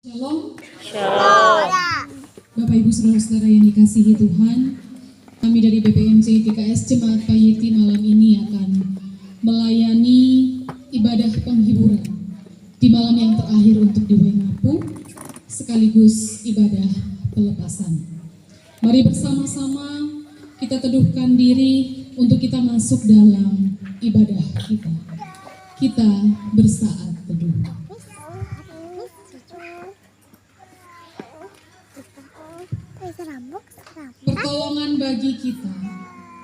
Shalom. Shalom. Bapak Ibu Saudara-saudara yang dikasihi Tuhan, kami dari BPMC GKS Jemaat Payiti malam ini akan melayani ibadah penghiburan di malam yang terakhir untuk di Wengapu, sekaligus ibadah pelepasan. Mari bersama-sama kita teduhkan diri untuk kita masuk dalam ibadah kita. Kita bersaat teduh. Pertolongan bagi kita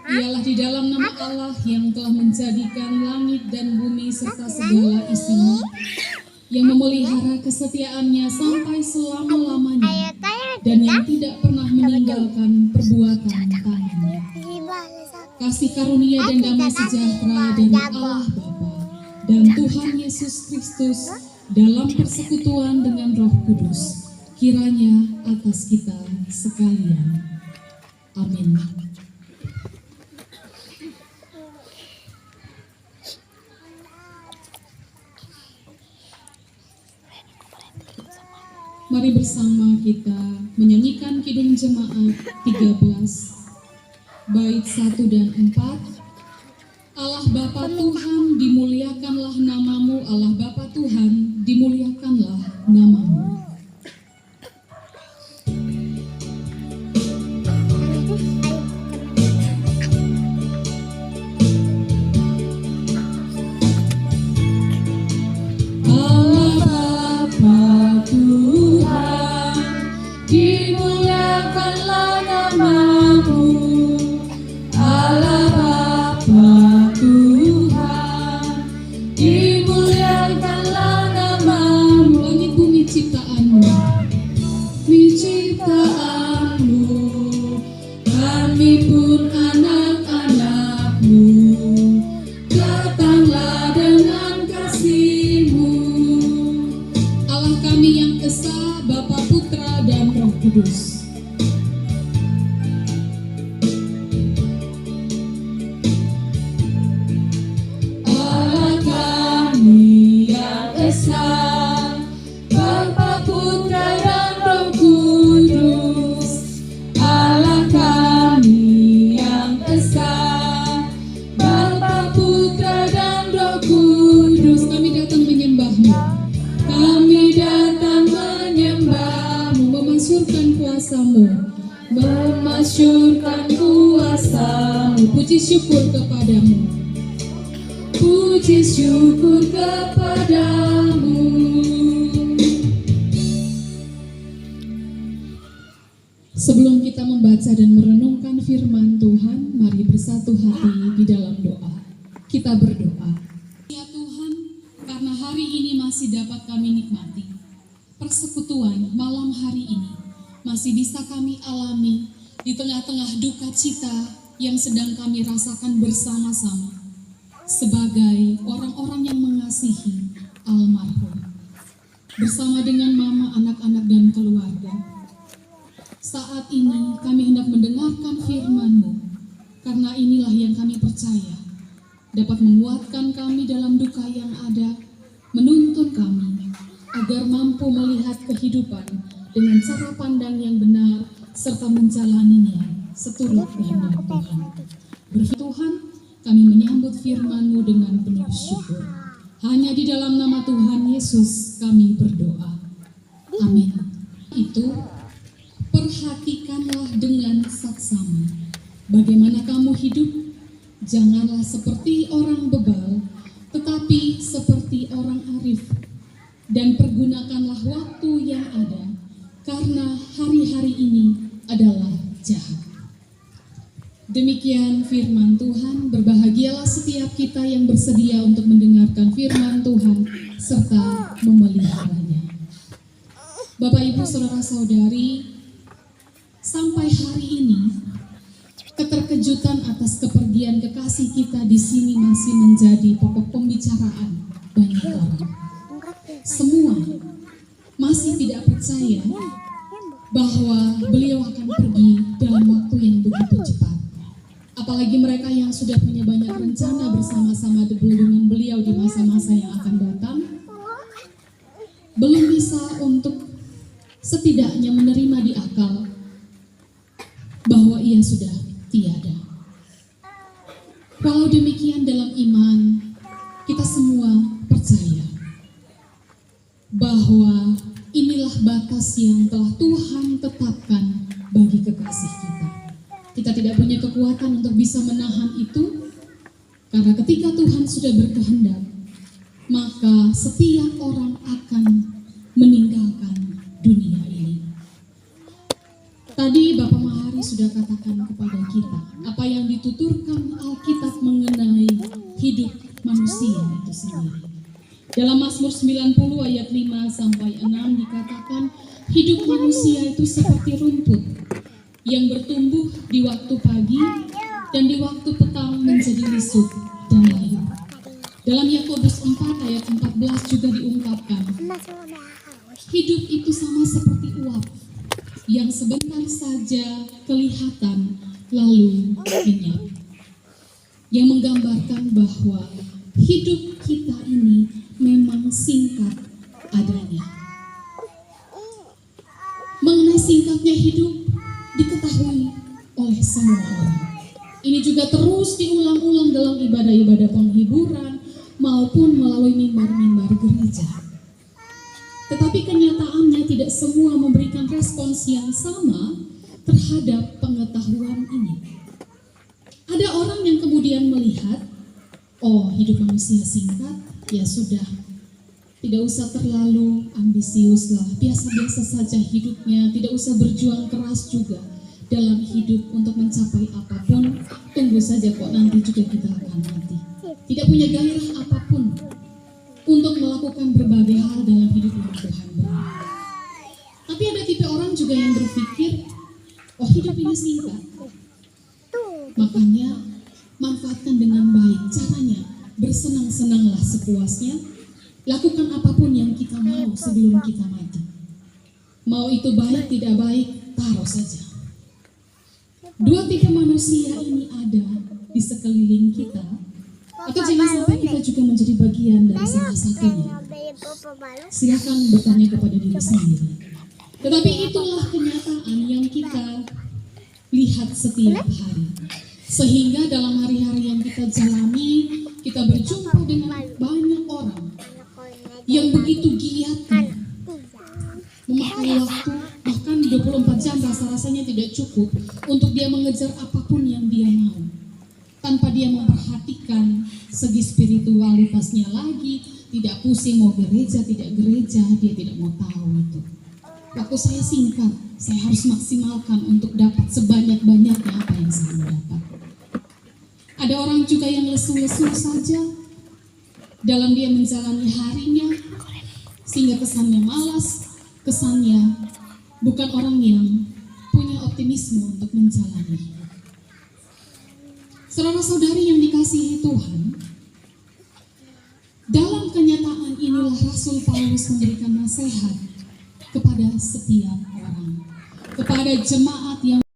ialah di dalam nama Allah yang telah menjadikan langit dan bumi serta segala isinya, yang memelihara kesetiaannya sampai selama-lamanya, dan yang tidak pernah meninggalkan perbuatan tangannya. Kasih karunia dan damai sejahtera dari Allah Bapa dan Tuhan Yesus Kristus dalam persekutuan dengan Roh Kudus kiranya atas kita sekalian. Amin. Mari bersama kita menyanyikan Kidung Jemaat 13, bait 1 dan 4. Allah Bapa Tuhan, dimuliakanlah namamu. Allah Bapa Tuhan, dimuliakanlah namamu. Kudus. Allah kami yang esa, Bapa, Putra dan Roh Kudus. Allah kami yang esa, Bapa, Putra dan Roh Kudus. Kami datang menyembahmu. Kami datang menyembahmu, memasyurkan kuasamu, memasyurkan kuasamu. Puji syukur kepadamu, puji syukur kepadamu. Sebelum kita membaca dan merenungkan firman Tuhan, mari bersatu hati di dalam doa. Kita berdoa. Ya Tuhan, karena hari ini masih dapat kami nikmati, persekutuan malam hari ini masih bisa kami alami di tengah-tengah duka cita yang sedang kami rasakan bersama-sama sebagai orang-orang yang mengasihi almarhum. Bersama dengan mama, anak-anak dan keluarga, saat ini kami hendak mendengarkan firman-Mu, karena inilah yang kami percaya dapat menguatkan kami dalam duka yang ada, menuntun kami agar mampu melihat kehidupan dengan cara pandang yang benar serta menjalaninya seturut kehendak Tuhan. Tuhan, kami menyambut firman-Mu dengan penuh syukur. Hanya di dalam nama Tuhan Yesus kami berdoa. Amin. Itu, perhatikanlah dengan saksama bagaimana kamu hidup. Janganlah seperti orang bebal, tetapi seperti orang arif. Dan pergunakanlah waktu yang ada, karena hari-hari ini adalah jahat. Demikian firman Tuhan. Berbahagialah setiap kita yang bersedia untuk mendengarkan firman Tuhan serta memeliharanya. Bapak, Ibu, Saudara-saudari, sampai hari ini keterkejutan atas kepergian kekasih kita di sini masih menjadi pokok pembicaraan banyak orang. Semua masih tidak percaya bahwa beliau akan pergi dalam waktu yang begitu cepat. Apalagi mereka yang sudah punya banyak rencana bersama-sama dengan beliau di masa-masa yang akan datang, belum bisa untuk setidaknya menerima di akal bahwa ia sudah tiada. Walau demikian, dalam iman kita semua percaya bahwa inilah batas yang telah Tuhan tetapkan bagi kekasih kita. Kita tidak punya kekuatan untuk bisa menahan itu, karena ketika Tuhan sudah berkehendak, maka setiap orang akan meninggalkan dunia ini. Tadi Bapak Mahari sudah katakan kepada kita apa yang dituturkan Alkitab mengenai hidup manusia itu sendiri. Dalam Mazmur 90 ayat 5 sampai 6 dikatakan, hidup manusia itu seperti rumput yang bertumbuh di waktu pagi dan di waktu petang menjadi lisut dan layu. Dalam Yakobus 4 ayat 14 juga diungkapkan, hidup itu sama seperti uap yang sebentar saja kelihatan lalu lenyap. Yang menggambarkan bahwa hidup kita ini memang singkat adanya. Mengenai singkatnya hidup diketahui oleh semua orang. Ini juga terus diulang-ulang dalam ibadah-ibadah penghiburan maupun melalui mimbar-mimbar gereja. Tetapi kenyataannya tidak semua memberikan respons yang sama terhadap pengetahuan ini. Ada orang yang kemudian melihat, oh, hidup manusia singkat, ya sudah, tidak usah terlalu ambisius lah, biasa-biasa saja hidupnya, tidak usah berjuang keras juga dalam hidup untuk mencapai apapun, tunggu saja kok nanti juga kita akan mati. Tidak punya gairah apapun untuk melakukan berbagai hal dalam hidup yang Tuhan beri. Tapi ada tipe orang juga yang berpikir, oh, hidup ini singkat, makanya manfaatkan dengan baik. Caranya bersenang-senanglah sepuasnya, lakukan apapun yang kita mau sebelum kita mati. Mau itu baik tidak baik, taruh saja. Dua tipe manusia ini ada di sekeliling kita, atau jangan sampai kita juga menjadi bagian dari salah satunya. Silakan bertanya kepada diri sendiri. Tetapi itulah kenyataan yang kita lihat setiap hari. Sehingga dalam hari-hari yang kita jalani, kita berjumpa dengan banyak orang yang begitu giatnya memakai waktu, bahkan 24 jam rasa-rasanya tidak cukup untuk dia mengejar apapun yang dia mau, tanpa dia memperhatikan segi spiritualitasnya lagi, tidak pusing mau gereja, tidak gereja, dia tidak mau tahu itu. Waktu saya singkat, saya harus maksimalkan untuk dapat sebanyak-banyaknya apa yang saya dapat. Ada orang juga yang lesu-lesu saja dalam dia menjalani harinya, sehingga kesannya malas, kesannya bukan orang yang punya optimisme untuk menjalani. Saudara-saudari yang dikasihi Tuhan, dalam kenyataan inilah Rasul Paulus memberikan nasihat kepada setiap orang, kepada jemaat yang